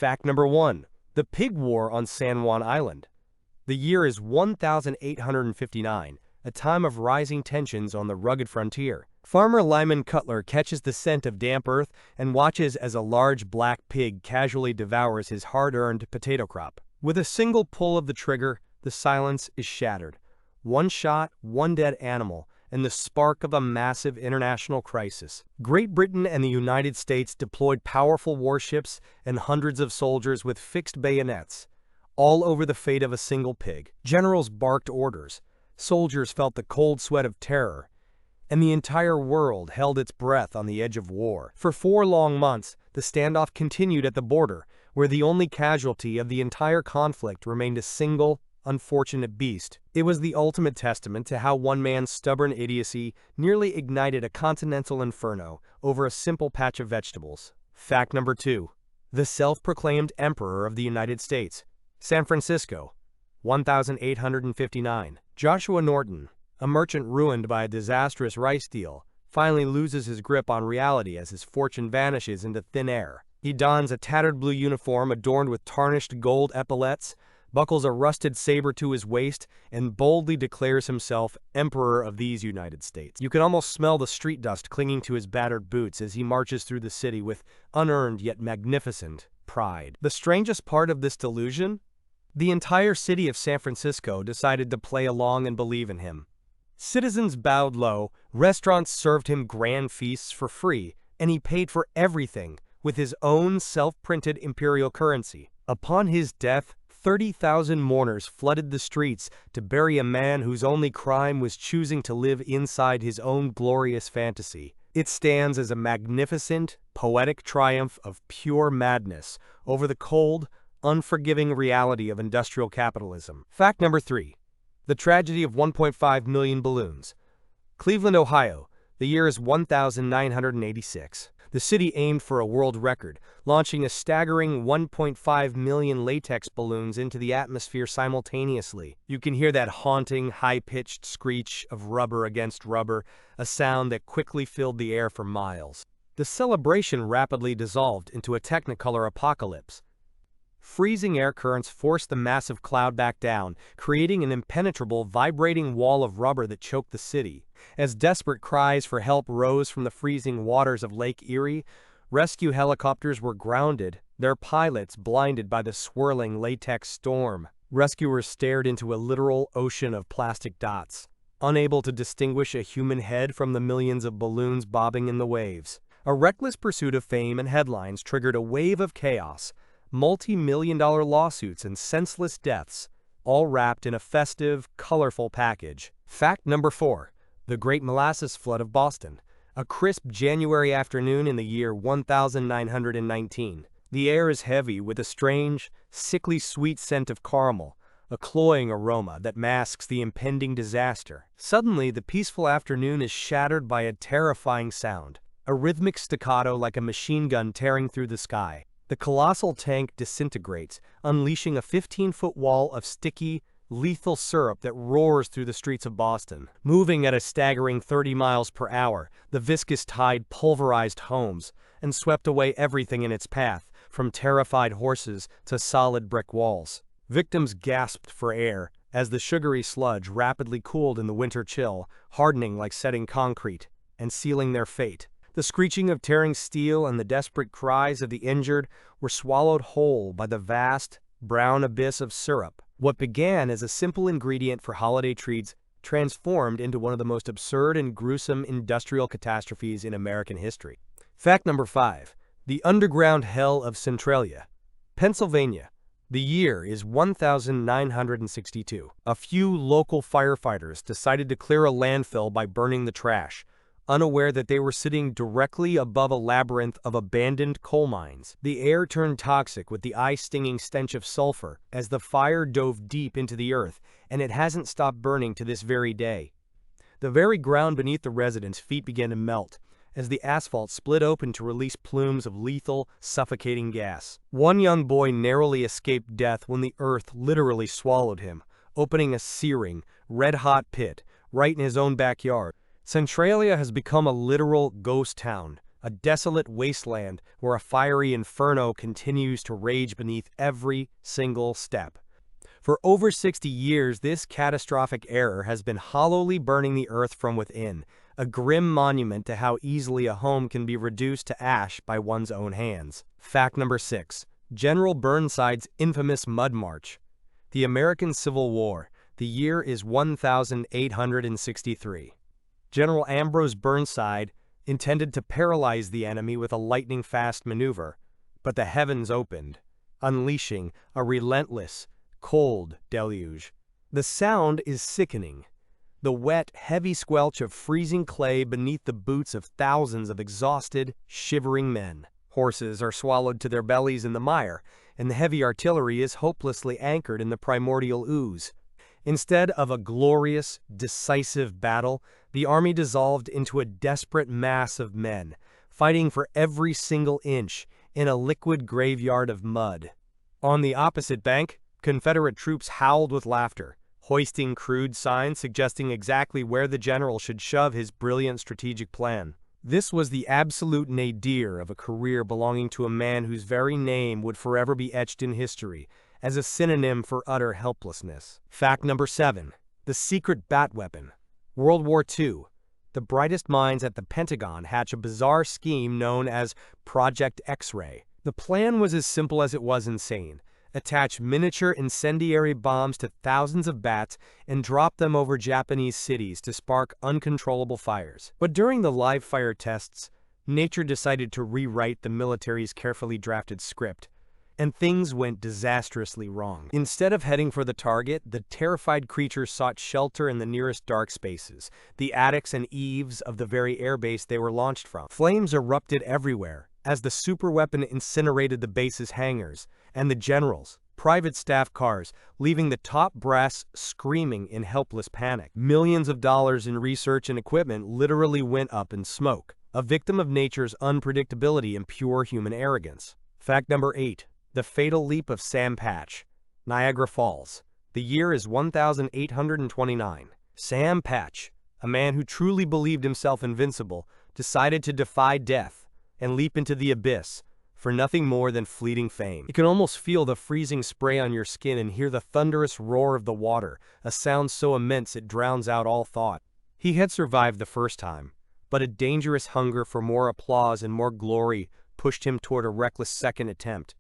Fact number 1. The Pig War on San Juan Island. The year is 1859, a time of rising tensions on the rugged frontier. Farmer Lyman Cutler catches the scent of damp earth and watches as a large black pig casually devours his hard-earned potato crop. With a single pull of the trigger, the silence is shattered. One shot, one dead animal, and the spark of a massive international crisis. Great Britain and the United States deployed powerful warships and hundreds of soldiers with fixed bayonets, all over the fate of a single pig. Generals barked orders, soldiers felt the cold sweat of terror, and the entire world held its breath on the edge of war. For 4 long months, the standoff continued at the border, where the only casualty of the entire conflict remained a single, unfortunate beast. It was the ultimate testament to how one man's stubborn idiocy nearly ignited a continental inferno over a simple patch of vegetables. Fact number 2. The self-proclaimed Emperor of the United States. San Francisco, 1859. Joshua Norton, a merchant ruined by a disastrous rice deal, finally loses his grip on reality as his fortune vanishes into thin air. He dons a tattered blue uniform adorned with tarnished gold epaulets, buckles a rusted saber to his waist, and boldly declares himself Emperor of these United States. You can almost smell the street dust clinging to his battered boots as he marches through the city with unearned yet magnificent pride. The strangest part of this delusion? The entire city of San Francisco decided to play along and believe in him. Citizens bowed low, restaurants served him grand feasts for free, and he paid for everything with his own self-printed imperial currency. Upon his death, 30,000 mourners flooded the streets to bury a man whose only crime was choosing to live inside his own glorious fantasy. It stands as a magnificent, poetic triumph of pure madness over the cold, unforgiving reality of industrial capitalism. Fact number 3. The tragedy of 1.5 million balloons. Cleveland, Ohio. The year is 1986. The city aimed for a world record, launching a staggering 1.5 million latex balloons into the atmosphere simultaneously. You can hear that haunting, high-pitched screech of rubber against rubber, a sound that quickly filled the air for miles. The celebration rapidly dissolved into a technicolor apocalypse. Freezing air currents forced the massive cloud back down, creating an impenetrable, vibrating wall of rubber that choked the city. As desperate cries for help rose from the freezing waters of Lake Erie, rescue helicopters were grounded, their pilots blinded by the swirling latex storm. Rescuers stared into a literal ocean of plastic dots, unable to distinguish a human head from the millions of balloons bobbing in the waves. A reckless pursuit of fame and headlines triggered a wave of chaos, multi-million-dollar lawsuits and senseless deaths, all wrapped in a festive, colorful package. Fact number 4. The Great Molasses Flood of Boston. A crisp January afternoon in the year 1919. The air is heavy with a strange, sickly sweet scent of caramel, a cloying aroma that masks the impending disaster. Suddenly, the peaceful afternoon is shattered by a terrifying sound, a rhythmic staccato like a machine gun tearing through the sky. The colossal tank disintegrates, unleashing a 15-foot wall of sticky, lethal syrup that roars through the streets of Boston. Moving at a staggering 30 miles per hour, the viscous tide pulverized homes and swept away everything in its path, from terrified horses to solid brick walls. Victims gasped for air as the sugary sludge rapidly cooled in the winter chill, hardening like setting concrete and sealing their fate. The screeching of tearing steel and the desperate cries of the injured were swallowed whole by the vast, brown abyss of syrup. What began as a simple ingredient for holiday treats transformed into one of the most absurd and gruesome industrial catastrophes in American history. Fact number 5. The underground hell of Centralia, Pennsylvania. The year is 1962. A few local firefighters decided to clear a landfill by burning the trash, unaware that they were sitting directly above a labyrinth of abandoned coal mines. The air turned toxic with the eye-stinging stench of sulfur as the fire dove deep into the earth, and it hasn't stopped burning to this very day. The very ground beneath the residents' feet began to melt as the asphalt split open to release plumes of lethal, suffocating gas. One young boy narrowly escaped death when the earth literally swallowed him, opening a searing, red-hot pit right in his own backyard. Centralia has become a literal ghost town, a desolate wasteland where a fiery inferno continues to rage beneath every single step. For over 60 years, this catastrophic error has been hollowly burning the earth from within, a grim monument to how easily a home can be reduced to ash by one's own hands. Fact number 6. General Burnside's infamous Mud March. The American Civil War. The year is 1863. General Ambrose Burnside intended to paralyze the enemy with a lightning-fast maneuver, but the heavens opened, unleashing a relentless, cold deluge. The sound is sickening. The wet, heavy squelch of freezing clay beneath the boots of thousands of exhausted, shivering men. Horses are swallowed to their bellies in the mire, and the heavy artillery is hopelessly anchored in the primordial ooze. Instead of a glorious, decisive battle, the army dissolved into a desperate mass of men, fighting for every single inch in a liquid graveyard of mud. On the opposite bank, Confederate troops howled with laughter, hoisting crude signs suggesting exactly where the general should shove his brilliant strategic plan. This was the absolute nadir of a career belonging to a man whose very name would forever be etched in history as a synonym for utter helplessness. Fact number 7. The secret bat weapon. World War II. The brightest minds at the Pentagon hatch a bizarre scheme known as Project X-Ray. The plan was as simple as it was insane. Attach miniature incendiary bombs to thousands of bats and drop them over Japanese cities to spark uncontrollable fires. But during the live fire tests, nature decided to rewrite the military's carefully drafted script, and things went disastrously wrong. Instead of heading for the target, the terrified creatures sought shelter in the nearest dark spaces, the attics and eaves of the very airbase they were launched from. Flames erupted everywhere as the superweapon incinerated the base's hangars and the generals' private staff cars, leaving the top brass screaming in helpless panic. Millions of dollars in research and equipment literally went up in smoke, a victim of nature's unpredictability and pure human arrogance. Fact number 8. The fatal leap of Sam Patch. Niagara Falls. The year is 1829. Sam Patch, a man who truly believed himself invincible, decided to defy death and leap into the abyss for nothing more than fleeting fame. You can almost feel the freezing spray on your skin and hear the thunderous roar of the water, a sound so immense it drowns out all thought. He had survived the first time, but a dangerous hunger for more applause and more glory pushed him toward a reckless second attempt.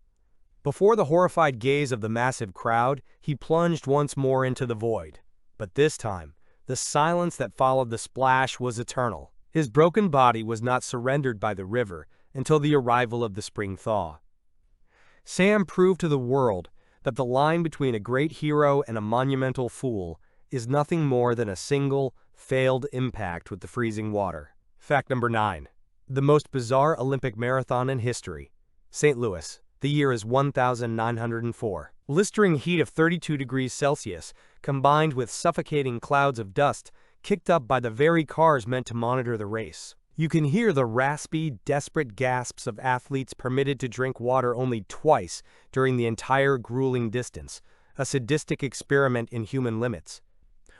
Before the horrified gaze of the massive crowd, he plunged once more into the void. But this time, the silence that followed the splash was eternal. His broken body was not surrendered by the river until the arrival of the spring thaw. Sam proved to the world that the line between a great hero and a monumental fool is nothing more than a single, failed impact with the freezing water. Fact number 9. The most bizarre Olympic marathon in history. St. Louis. The year is 1904. Blistering heat of 32 degrees Celsius, combined with suffocating clouds of dust, kicked up by the very cars meant to monitor the race. You can hear the raspy, desperate gasps of athletes permitted to drink water only twice during the entire grueling distance, a sadistic experiment in human limits.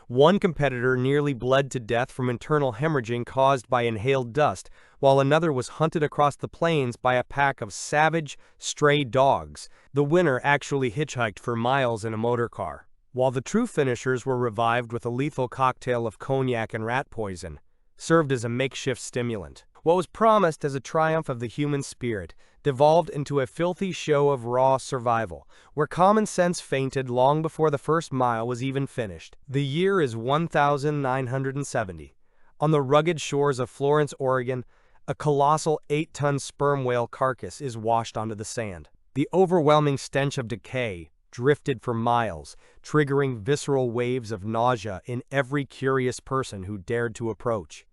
One competitor nearly bled to death from internal hemorrhaging caused by inhaled dust, while another was hunted across the plains by a pack of savage, stray dogs. The winner actually hitchhiked for miles in a motor car, while the true finishers were revived with a lethal cocktail of cognac and rat poison, served as a makeshift stimulant. What was promised as a triumph of the human spirit devolved into a filthy show of raw survival, where common sense fainted long before the first mile was even finished. The year is 1970. On the rugged shores of Florence, Oregon, a colossal 8-ton sperm whale carcass is washed onto the sand. The overwhelming stench of decay drifted for miles, triggering visceral waves of nausea in every curious person who dared to approach.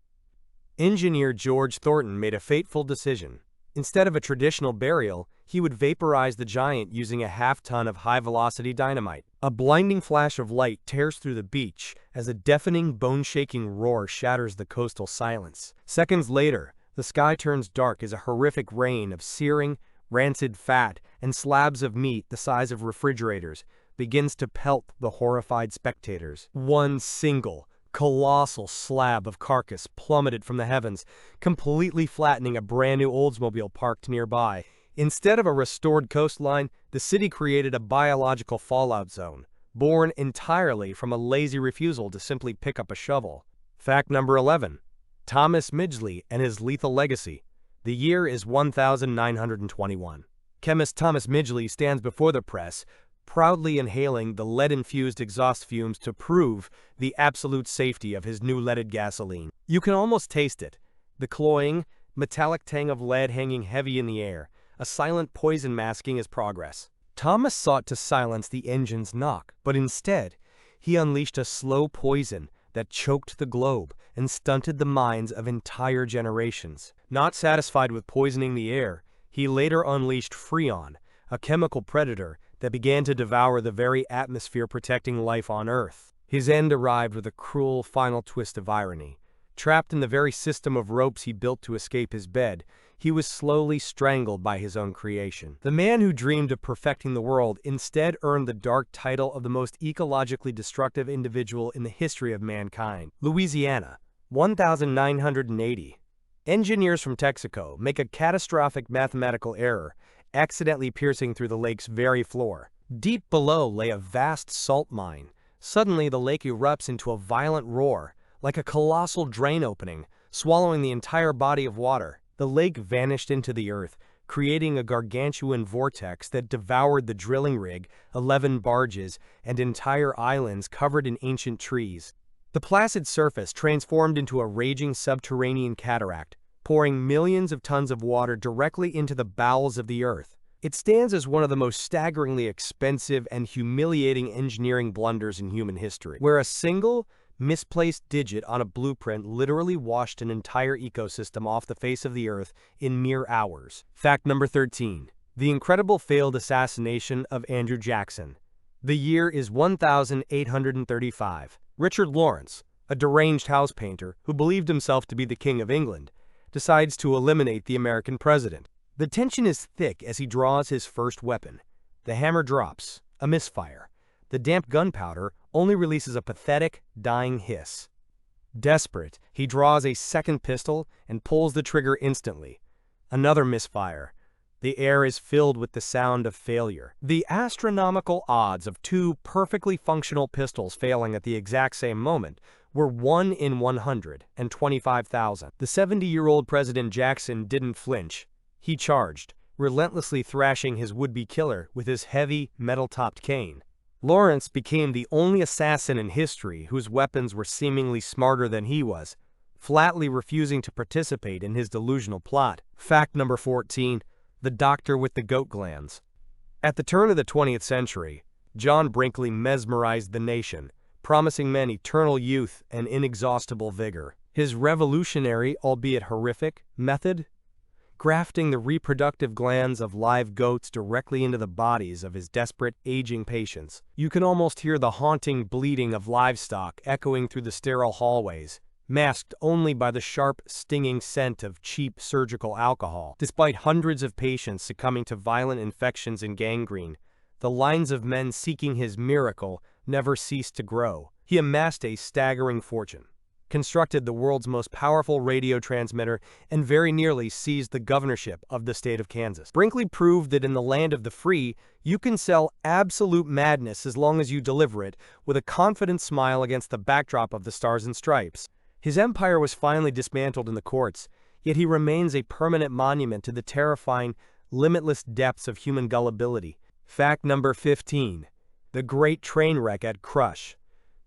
Engineer George Thornton made a fateful decision. Instead of a traditional burial, he would vaporize the giant using a half-ton of high-velocity dynamite. A blinding flash of light tears through the beach as a deafening, bone-shaking roar shatters the coastal silence. Seconds later, the sky turns dark as a horrific rain of searing, rancid fat and slabs of meat the size of refrigerators begins to pelt the horrified spectators. One single, colossal slab of carcass plummeted from the heavens, completely flattening a brand new Oldsmobile parked nearby. Instead of a restored coastline, the city created a biological fallout zone, born entirely from a lazy refusal to simply pick up a shovel. Fact number 11. Thomas Midgley and his lethal legacy. The year is 1921. Chemist Thomas Midgley stands before the press, proudly inhaling the lead-infused exhaust fumes to prove the absolute safety of his new leaded gasoline. You can almost taste it, the cloying, metallic tang of lead hanging heavy in the air, a silent poison masking his progress. Thomas sought to silence the engine's knock, but instead, he unleashed a slow poison that choked the globe and stunted the minds of entire generations. Not satisfied with poisoning the air, he later unleashed Freon, a chemical predator that began to devour the very atmosphere protecting life on Earth. His end arrived with a cruel final twist of irony. Trapped in the very system of ropes he built to escape his bed, he was slowly strangled by his own creation. The man who dreamed of perfecting the world instead earned the dark title of the most ecologically destructive individual in the history of mankind. Louisiana, 1980. Engineers from Texaco make a catastrophic mathematical error, accidentally piercing through the lake's very floor. Deep below lay a vast salt mine. Suddenly, the lake erupts into a violent roar, like a colossal drain opening, swallowing the entire body of water. The lake vanished into the earth, creating a gargantuan vortex that devoured the drilling rig, 11 barges, and entire islands covered in ancient trees. The placid surface transformed into a raging subterranean cataract, pouring millions of tons of water directly into the bowels of the earth. It stands as one of the most staggeringly expensive and humiliating engineering blunders in human history, where a single, misplaced digit on a blueprint literally washed an entire ecosystem off the face of the earth in mere hours. Fact number 13. The incredible failed assassination of Andrew Jackson. The year is 1835. Richard Lawrence, a deranged house painter who believed himself to be the King of England, decides to eliminate the American president. The tension is thick as he draws his first weapon. The hammer drops, a misfire. The damp gunpowder only releases a pathetic, dying hiss. Desperate, he draws a second pistol and pulls the trigger instantly. Another misfire. The air is filled with the sound of failure. The astronomical odds of two perfectly functional pistols failing at the exact same moment were 1 in 125,000. The 70-year-old President Jackson didn't flinch. He charged, relentlessly thrashing his would-be killer with his heavy, metal-topped cane. Lawrence became the only assassin in history whose weapons were seemingly smarter than he was, flatly refusing to participate in his delusional plot. Fact number 14. The doctor with the goat glands. At the turn of the 20th century, John Brinkley mesmerized the nation, promising men eternal youth and inexhaustible vigor. His revolutionary, albeit horrific, method? Grafting the reproductive glands of live goats directly into the bodies of his desperate, aging patients. You can almost hear the haunting bleating of livestock echoing through the sterile hallways, masked only by the sharp, stinging scent of cheap surgical alcohol. Despite hundreds of patients succumbing to violent infections and gangrene, the lines of men seeking his miracle never ceased to grow. He amassed a staggering fortune, constructed the world's most powerful radio transmitter, and very nearly seized the governorship of the state of Kansas. Brinkley proved that in the land of the free, you can sell absolute madness as long as you deliver it with a confident smile against the backdrop of the Stars and Stripes. His empire was finally dismantled in the courts, yet he remains a permanent monument to the terrifying, limitless depths of human gullibility. Fact number 15. The Great Train Wreck at Crush,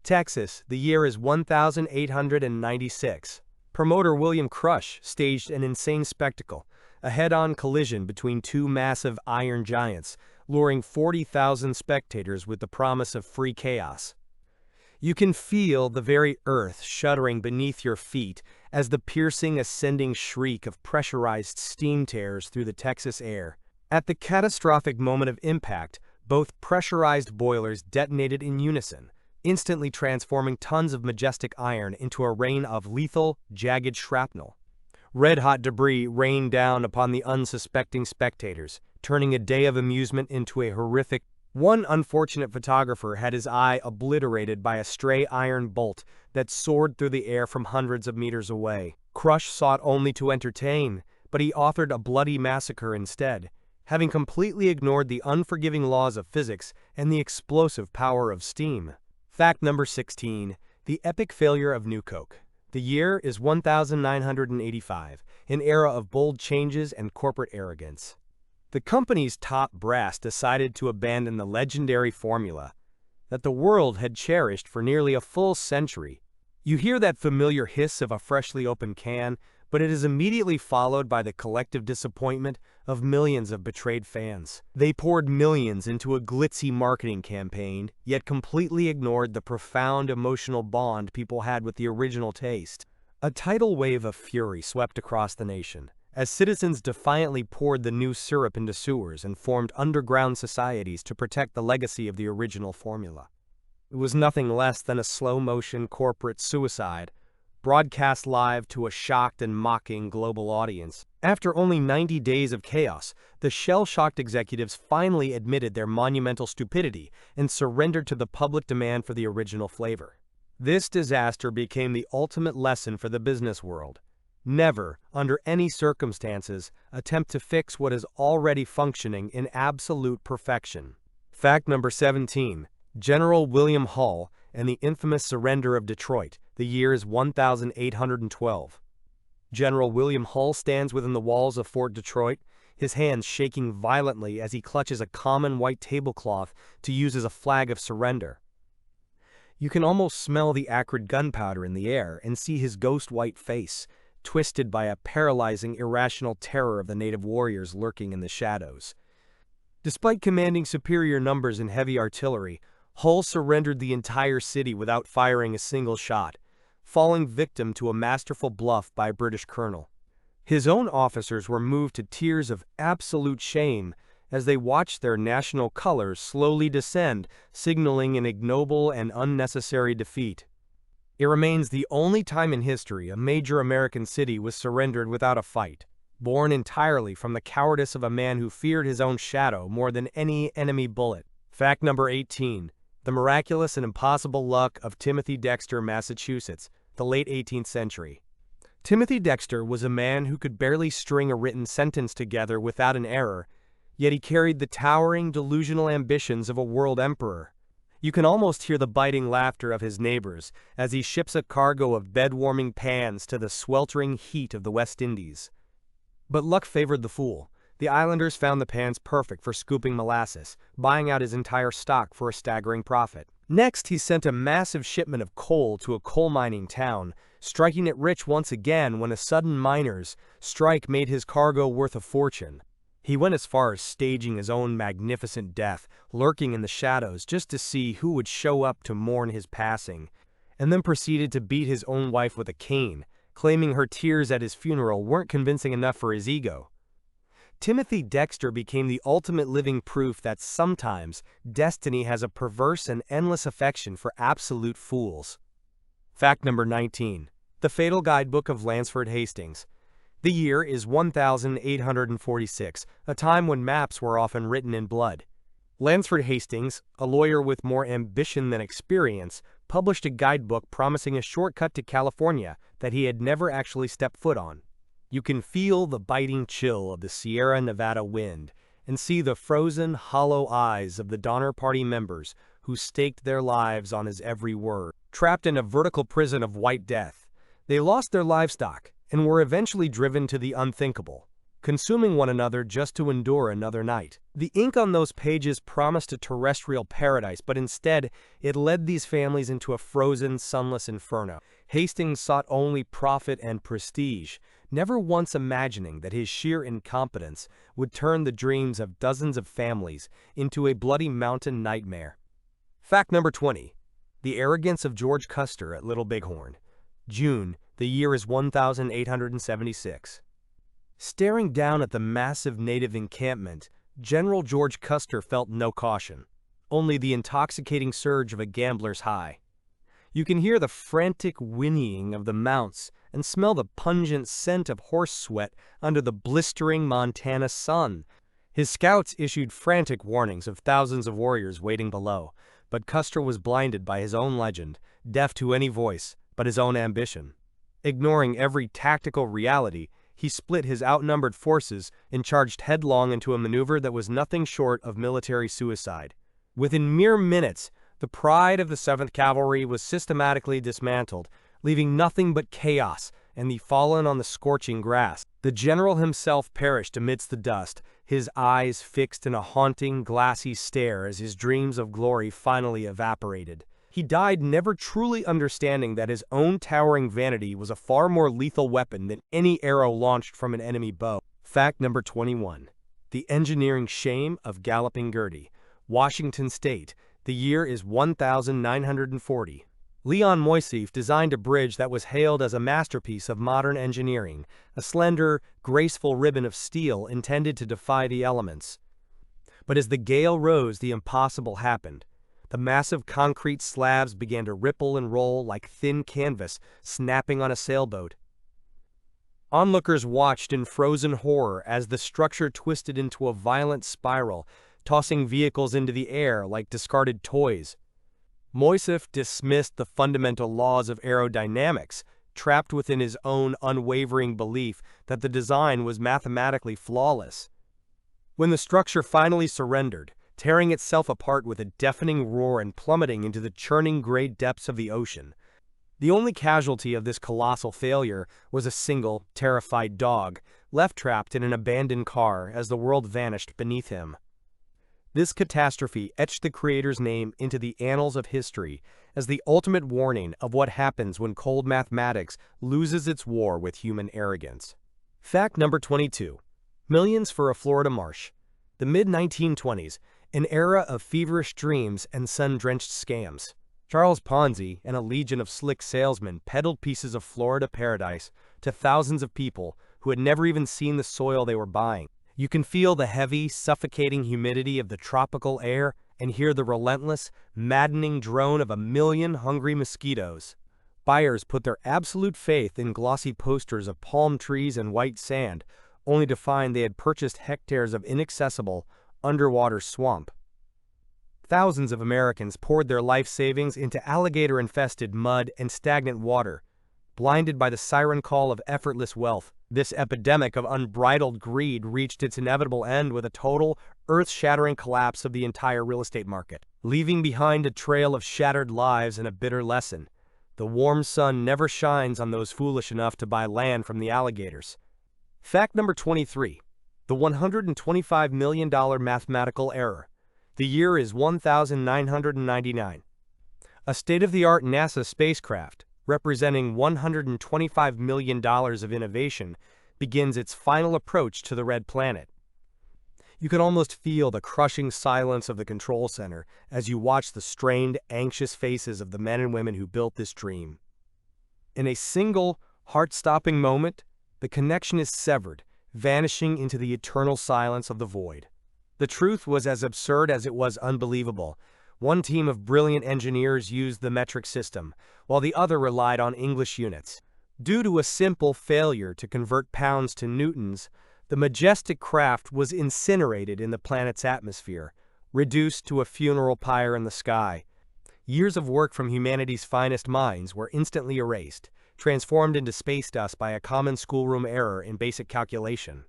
Texas. The year is 1896. Promoter William Crush staged an insane spectacle, a head-on collision between two massive iron giants, luring 40,000 spectators with the promise of free chaos. You can feel the very earth shuddering beneath your feet as the piercing, ascending shriek of pressurized steam tears through the Texas air. At the catastrophic moment of impact, both pressurized boilers detonated in unison, instantly transforming tons of majestic iron into a rain of lethal, jagged shrapnel. Red-hot debris rained down upon the unsuspecting spectators, turning a day of amusement into a horrific One unfortunate photographer had his eye obliterated by a stray iron bolt that soared through the air from hundreds of meters away. Crush sought only to entertain, but he authored a bloody massacre instead, having completely ignored the unforgiving laws of physics and the explosive power of steam. Fact number 16. The epic failure of New Coke. The year is 1985, an era of bold changes and corporate arrogance. The company's top brass decided to abandon the legendary formula that the world had cherished for nearly a full century. You hear that familiar hiss of a freshly opened can, but it is immediately followed by the collective disappointment of millions of betrayed fans. They poured millions into a glitzy marketing campaign, yet completely ignored the profound emotional bond people had with the original taste. A tidal wave of fury swept across the nation, as citizens defiantly poured the new syrup into sewers and formed underground societies to protect the legacy of the original formula. It was nothing less than a slow-motion corporate suicide, broadcast live to a shocked and mocking global audience. After only 90 days of chaos, the shell-shocked executives finally admitted their monumental stupidity and surrendered to the public demand for the original flavor. This disaster became the ultimate lesson for the business world. Never, under any circumstances, attempt to fix what is already functioning in absolute perfection. Fact number 17. General William Hull and the infamous surrender of Detroit. The year is 1812. General William Hull stands within the walls of Fort Detroit, his hands shaking violently as he clutches a common white tablecloth to use as a flag of surrender. You can almost smell the acrid gunpowder in the air and see his ghost-white face, twisted by a paralyzing, irrational terror of the native warriors lurking in the shadows. Despite commanding superior numbers and heavy artillery, Hull surrendered the entire city without firing a single shot, falling victim to a masterful bluff by a British colonel. His own officers were moved to tears of absolute shame as they watched their national colors slowly descend, signaling an ignoble and unnecessary defeat. It remains the only time in history a major American city was surrendered without a fight, born entirely from the cowardice of a man who feared his own shadow more than any enemy bullet. Fact number 18. The miraculous and impossible luck of Timothy Dexter, Massachusetts, the late 18th century. Timothy Dexter was a man who could barely string a written sentence together without an error, yet he carried the towering, delusional ambitions of a world emperor. You can almost hear the biting laughter of his neighbors as he ships a cargo of bed-warming pans to the sweltering heat of the West Indies. But luck favored the fool. The islanders found the pans perfect for scooping molasses, buying out his entire stock for a staggering profit. Next, he sent a massive shipment of coal to a coal mining town, striking it rich once again when a sudden miners' strike made his cargo worth a fortune. He went as far as staging his own magnificent death, lurking in the shadows just to see who would show up to mourn his passing, and then proceeded to beat his own wife with a cane, claiming her tears at his funeral weren't convincing enough for his ego. Timothy Dexter became the ultimate living proof that sometimes destiny has a perverse and endless affection for absolute fools. Fact number 19. The Fatal Guidebook of Lansford Hastings. The year is 1846, a time when maps were often written in blood. Lansford Hastings, a lawyer with more ambition than experience, published a guidebook promising a shortcut to California that he had never actually stepped foot on. You can feel the biting chill of the Sierra Nevada wind and see the frozen, hollow eyes of the Donner Party members who staked their lives on his every word. Trapped in a vertical prison of white death, they lost their livestock and were eventually driven to the unthinkable, consuming one another just to endure another night. The ink on those pages promised a terrestrial paradise, but instead it led these families into a frozen, sunless inferno. Hastings sought only profit and prestige, never once imagining that his sheer incompetence would turn the dreams of dozens of families into a bloody mountain nightmare. Fact number 20. The arrogance of George Custer at Little Bighorn. June, the year is 1876. Staring down at the massive native encampment, General George Custer felt no caution, only the intoxicating surge of a gambler's high. You can hear the frantic whinnying of the mounts and smell the pungent scent of horse sweat under the blistering Montana sun His scouts issued frantic warnings of thousands of warriors waiting below, but Custer was blinded by his own legend, deaf to any voice but his own ambition. Ignoring every tactical reality, he split his outnumbered forces and charged headlong into a maneuver that was nothing short of military suicide. Within mere minutes, the pride of the 7th Cavalry was systematically dismantled, leaving nothing but chaos and the fallen on the scorching grass. The general himself perished amidst the dust, his eyes fixed in a haunting, glassy stare as his dreams of glory finally evaporated. He died never truly understanding that his own towering vanity was a far more lethal weapon than any arrow launched from an enemy bow. Fact number 21. The engineering shame of Galloping Gertie. Washington State. The year is 1940. Leon Moisseiff designed a bridge that was hailed as a masterpiece of modern engineering, a slender, graceful ribbon of steel intended to defy the elements. But as the gale rose, the impossible happened. The massive concrete slabs began to ripple and roll like thin canvas snapping on a sailboat. Onlookers watched in frozen horror as the structure twisted into a violent spiral, tossing vehicles into the air like discarded toys. Moisseiff dismissed the fundamental laws of aerodynamics, trapped within his own unwavering belief that the design was mathematically flawless. When the structure finally surrendered, tearing itself apart with a deafening roar and plummeting into the churning gray depths of the ocean, the only casualty of this colossal failure was a single, terrified dog, left trapped in an abandoned car as the world vanished beneath him. This catastrophe etched the creator's name into the annals of history as the ultimate warning of what happens when cold mathematics loses its war with human arrogance. Fact number 22. Millions for a Florida marsh. The mid-1920s, an era of feverish dreams and sun-drenched scams. Charles Ponzi and a legion of slick salesmen peddled pieces of Florida paradise to thousands of people who had never even seen the soil they were buying. You can feel the heavy, suffocating humidity of the tropical air and hear the relentless, maddening drone of a million hungry mosquitoes. Buyers put their absolute faith in glossy posters of palm trees and white sand, only to find they had purchased hectares of inaccessible, underwater swamp. Thousands of Americans poured their life savings into alligator-infested mud and stagnant water. Blinded by the siren call of effortless wealth, this epidemic of unbridled greed reached its inevitable end with a total, earth-shattering collapse of the entire real estate market, leaving behind a trail of shattered lives and a bitter lesson. The warm sun never shines on those foolish enough to buy land from the alligators. Fact number 23. The $125 million mathematical error. The year is 1999. A state-of-the-art NASA spacecraft, representing $125 million of innovation, begins its final approach to the red planet. You can almost feel the crushing silence of the control center as you watch the strained, anxious faces of the men and women who built this dream. In a single, heart-stopping moment, the connection is severed, vanishing into the eternal silence of the void. The truth was as absurd as it was unbelievable. One team of brilliant engineers used the metric system, while the other relied on English units. Due to a simple failure to convert pounds to newtons, the majestic craft was incinerated in the planet's atmosphere, reduced to a funeral pyre in the sky. Years of work from humanity's finest minds were instantly erased, transformed into space dust by a common schoolroom error in basic calculation.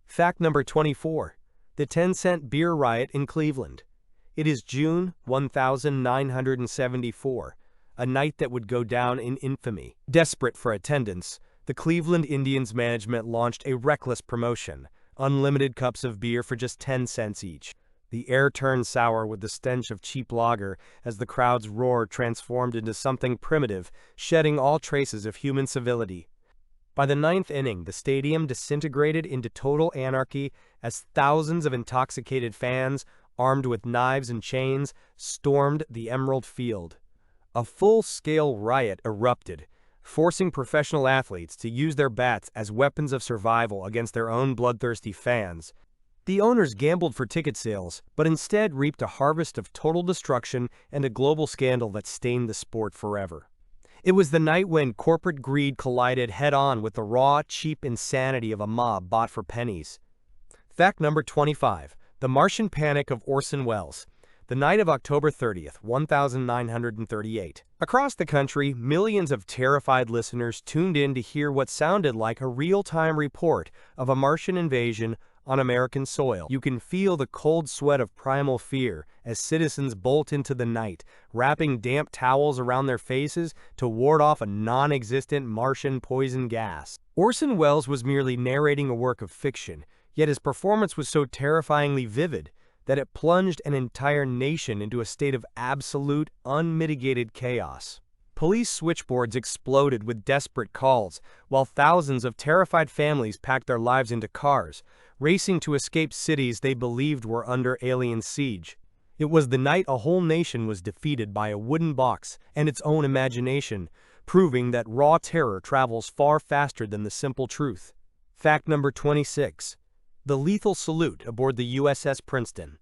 Fact number 24. The 10-cent beer riot in Cleveland. It is June 1974, a night that would go down in infamy. Desperate for attendance, the Cleveland Indians management launched a reckless promotion, unlimited cups of beer for just 10 cents each. The air turned sour with the stench of cheap lager as the crowd's roar transformed into something primitive, shedding all traces of human civility. By the ninth inning, the stadium disintegrated into total anarchy as thousands of intoxicated fans, armed with knives and chains, stormed the Emerald Field. A full-scale riot erupted, forcing professional athletes to use their bats as weapons of survival against their own bloodthirsty fans. The owners gambled for ticket sales, but instead reaped a harvest of total destruction and a global scandal that stained the sport forever. It was the night when corporate greed collided head-on with the raw, cheap insanity of a mob bought for pennies. Fact number 25. The Martian Panic of Orson Welles. The night of October 30th, 1938. Across the country, millions of terrified listeners tuned in to hear what sounded like a real-time report of a Martian invasion on American soil. You can feel the cold sweat of primal fear as citizens bolt into the night, wrapping damp towels around their faces to ward off a non-existent Martian poison gas. Orson Welles was merely narrating a work of fiction, yet his performance was so terrifyingly vivid that it plunged an entire nation into a state of absolute, unmitigated chaos. Police switchboards exploded with desperate calls, while thousands of terrified families packed their lives into cars, racing to escape cities they believed were under alien siege. It was the night a whole nation was defeated by a wooden box and its own imagination, proving that raw terror travels far faster than the simple truth. Fact number 26. The lethal salute aboard the USS Princeton.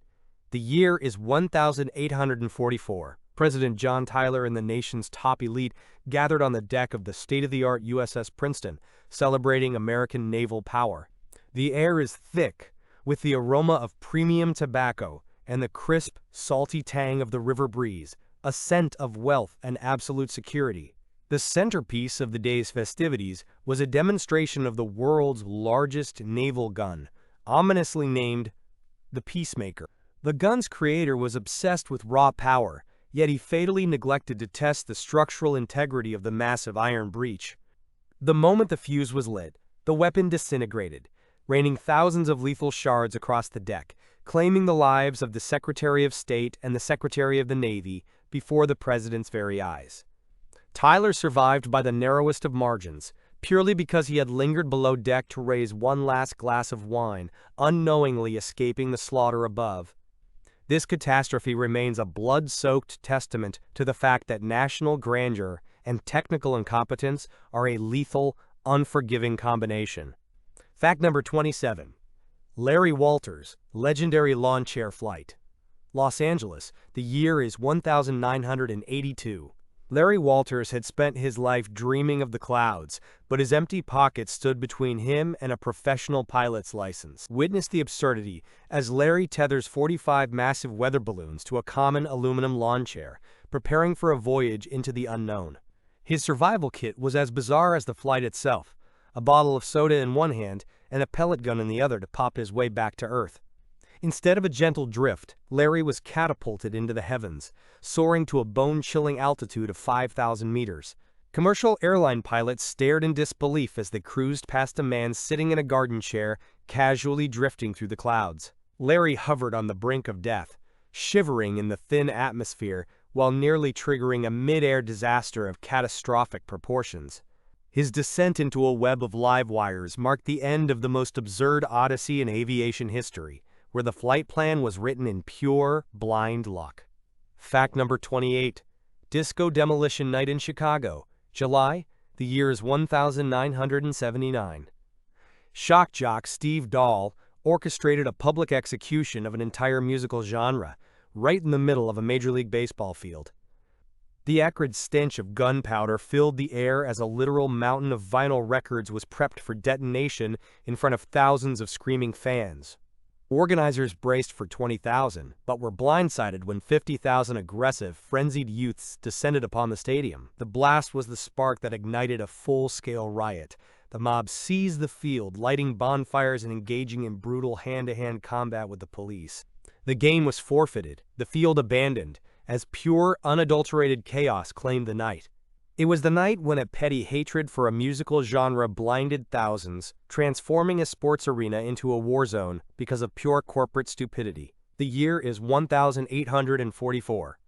The year is 1844. President John Tyler and the nation's top elite gathered on the deck of the state-of-the-art USS Princeton, celebrating American naval power. The air is thick, with the aroma of premium tobacco and the crisp, salty tang of the river breeze, a scent of wealth and absolute security. The centerpiece of the day's festivities was a demonstration of the world's largest naval gun, ominously named the Peacemaker. The gun's creator was obsessed with raw power, yet he fatally neglected to test the structural integrity of the massive iron breech. The moment the fuse was lit, the weapon disintegrated, raining thousands of lethal shards across the deck, claiming the lives of the Secretary of State and the Secretary of the Navy before the president's very eyes. Tyler survived by the narrowest of margins, purely because he had lingered below deck to raise one last glass of wine, unknowingly escaping the slaughter above. This catastrophe remains a blood-soaked testament to the fact that national grandeur and technical incompetence are a lethal, unforgiving combination. Fact number 27. Larry Walters, legendary lawn chair flight. Los Angeles, the year is 1982. Larry Walters had spent his life dreaming of the clouds, but his empty pockets stood between him and a professional pilot's license. Witness the absurdity as Larry tethers 45 massive weather balloons to a common aluminum lawn chair, preparing for a voyage into the unknown. His survival kit was as bizarre as the flight itself, a bottle of soda in one hand and a pellet gun in the other to pop his way back to Earth. Instead of a gentle drift, Larry was catapulted into the heavens, soaring to a bone-chilling altitude of 5,000 meters. Commercial airline pilots stared in disbelief as they cruised past a man sitting in a garden chair, casually drifting through the clouds. Larry hovered on the brink of death, shivering in the thin atmosphere while nearly triggering a mid-air disaster of catastrophic proportions. His descent into a web of live wires marked the end of the most absurd odyssey in aviation history, where the flight plan was written in pure, blind luck. Fact number 28. Disco Demolition Night in Chicago, July, the year is 1979. Shock jock Steve Dahl orchestrated a public execution of an entire musical genre, right in the middle of a Major League Baseball field. The acrid stench of gunpowder filled the air as a literal mountain of vinyl records was prepped for detonation in front of thousands of screaming fans. Organizers braced for 20,000, but were blindsided when 50,000 aggressive, frenzied youths descended upon the stadium. The blast was the spark that ignited a full-scale riot. The mob seized the field, lighting bonfires and engaging in brutal hand-to-hand combat with the police. The game was forfeited, the field abandoned, as pure, unadulterated chaos claimed the night. It was the night when a petty hatred for a musical genre blinded thousands, transforming a sports arena into a war zone because of pure corporate stupidity. The year is 1844.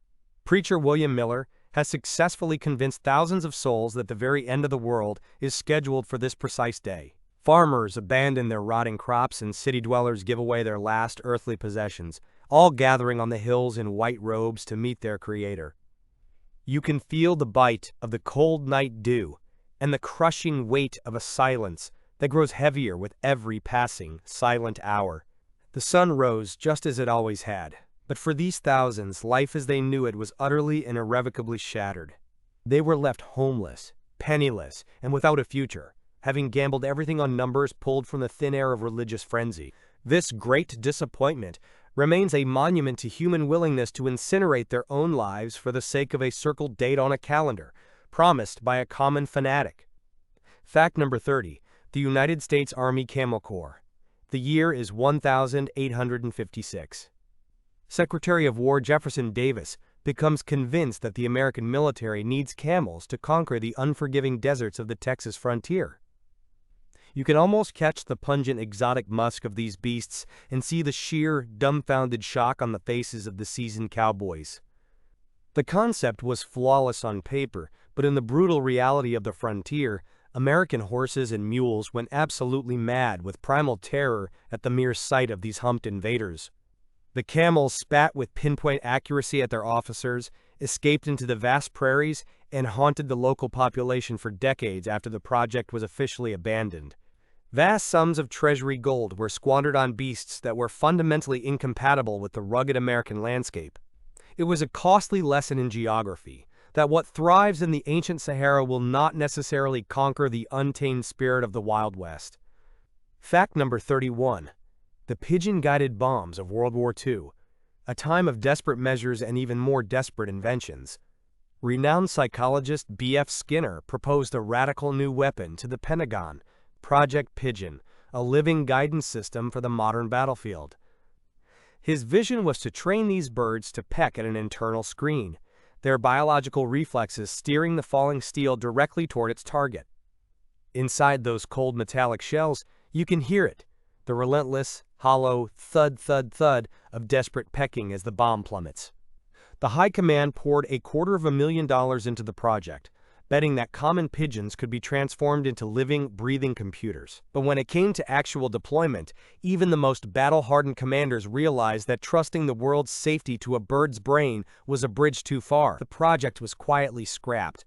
Preacher William Miller has successfully convinced thousands of souls that the very end of the world is scheduled for this precise day. Farmers abandon their rotting crops and city dwellers give away their last earthly possessions, all gathering on the hills in white robes to meet their Creator. You can feel the bite of the cold night dew and the crushing weight of a silence that grows heavier with every passing, silent hour. The sun rose just as it always had, but for these thousands, life as they knew it was utterly and irrevocably shattered. They were left homeless, penniless, and without a future, having gambled everything on numbers pulled from the thin air of religious frenzy. This great disappointment remains a monument to human willingness to incinerate their own lives for the sake of a circled date on a calendar, promised by a common fanatic. Fact number 30. The United States Army Camel Corps. The year is 1856. Secretary of War Jefferson Davis becomes convinced that the American military needs camels to conquer the unforgiving deserts of the Texas frontier. You can almost catch the pungent exotic musk of these beasts and see the sheer, dumbfounded shock on the faces of the seasoned cowboys. The concept was flawless on paper, but in the brutal reality of the frontier, American horses and mules went absolutely mad with primal terror at the mere sight of these humped invaders. The camels spat with pinpoint accuracy at their officers, escaped into the vast prairies, and haunted the local population for decades after the project was officially abandoned. Vast sums of treasury gold were squandered on beasts that were fundamentally incompatible with the rugged American landscape. It was a costly lesson in geography, that what thrives in the ancient Sahara will not necessarily conquer the untamed spirit of the Wild West. Fact number 31. The pigeon-guided bombs of World War II, a time of desperate measures and even more desperate inventions. Renowned psychologist B.F. Skinner proposed a radical new weapon to the Pentagon, Project Pigeon, a living guidance system for the modern battlefield. His vision was to train these birds to peck at an internal screen, their biological reflexes steering the falling steel directly toward its target. Inside those cold metallic shells, you can hear it, the relentless, hollow thud thud thud of desperate pecking as the bomb plummets. The High Command poured $250,000 into the project, betting that common pigeons could be transformed into living, breathing computers. But when it came to actual deployment, even the most battle-hardened commanders realized that trusting the world's safety to a bird's brain was a bridge too far. The project was quietly scrapped,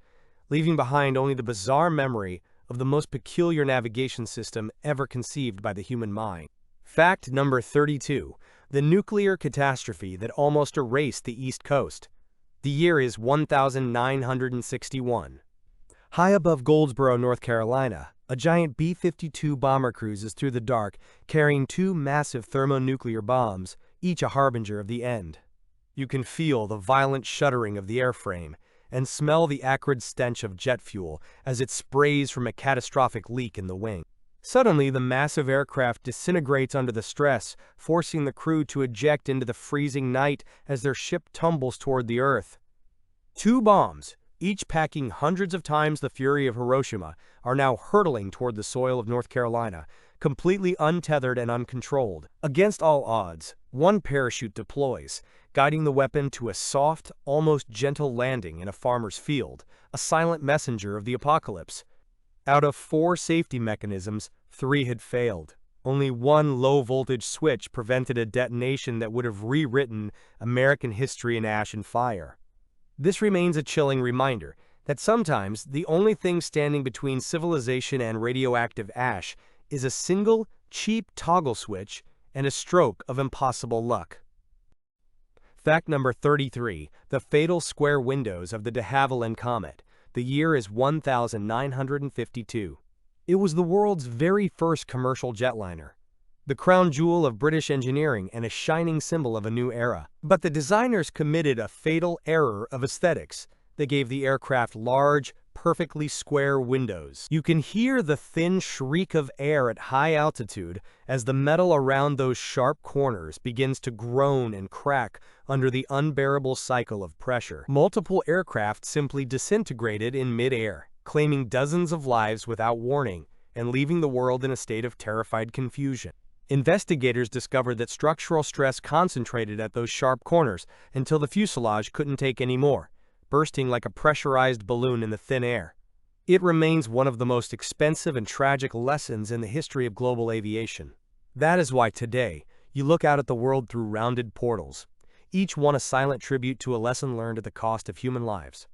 leaving behind only the bizarre memory of the most peculiar navigation system ever conceived by the human mind. Fact number 32. The nuclear catastrophe that almost erased the East Coast. The year is 1961. High above Goldsboro, North Carolina, a giant B-52 bomber cruises through the dark, carrying two massive thermonuclear bombs, each a harbinger of the end. You can feel the violent shuddering of the airframe and smell the acrid stench of jet fuel as it sprays from a catastrophic leak in the wing. Suddenly, the massive aircraft disintegrates under the stress, forcing the crew to eject into the freezing night as their ship tumbles toward the earth. Two bombs, each packing hundreds of times the fury of Hiroshima, are now hurtling toward the soil of North Carolina, completely untethered and uncontrolled. Against all odds, one parachute deploys, guiding the weapon to a soft, almost gentle landing in a farmer's field, a silent messenger of the apocalypse. Out of 4 safety mechanisms, 3 had failed. Only one low-voltage switch prevented a detonation that would have rewritten American history in ash and fire. This remains a chilling reminder that sometimes the only thing standing between civilization and radioactive ash is a single, cheap toggle switch and a stroke of impossible luck. Fact number 33. The fatal square windows of the de Havilland Comet. The year is 1952. It was the world's very first commercial jetliner, the crown jewel of British engineering and a shining symbol of a new era. But the designers committed a fatal error of aesthetics. They gave the aircraft large, perfectly square windows. You can hear the thin shriek of air at high altitude as the metal around those sharp corners begins to groan and crack under the unbearable cycle of pressure. Multiple aircraft simply disintegrated in mid-air, claiming dozens of lives without warning and leaving the world in a state of terrified confusion. Investigators discovered that structural stress concentrated at those sharp corners until the fuselage couldn't take any more, bursting like a pressurized balloon in the thin air. It remains one of the most expensive and tragic lessons in the history of global aviation. That is why today, you look out at the world through rounded portals, each one a silent tribute to a lesson learned at the cost of human lives.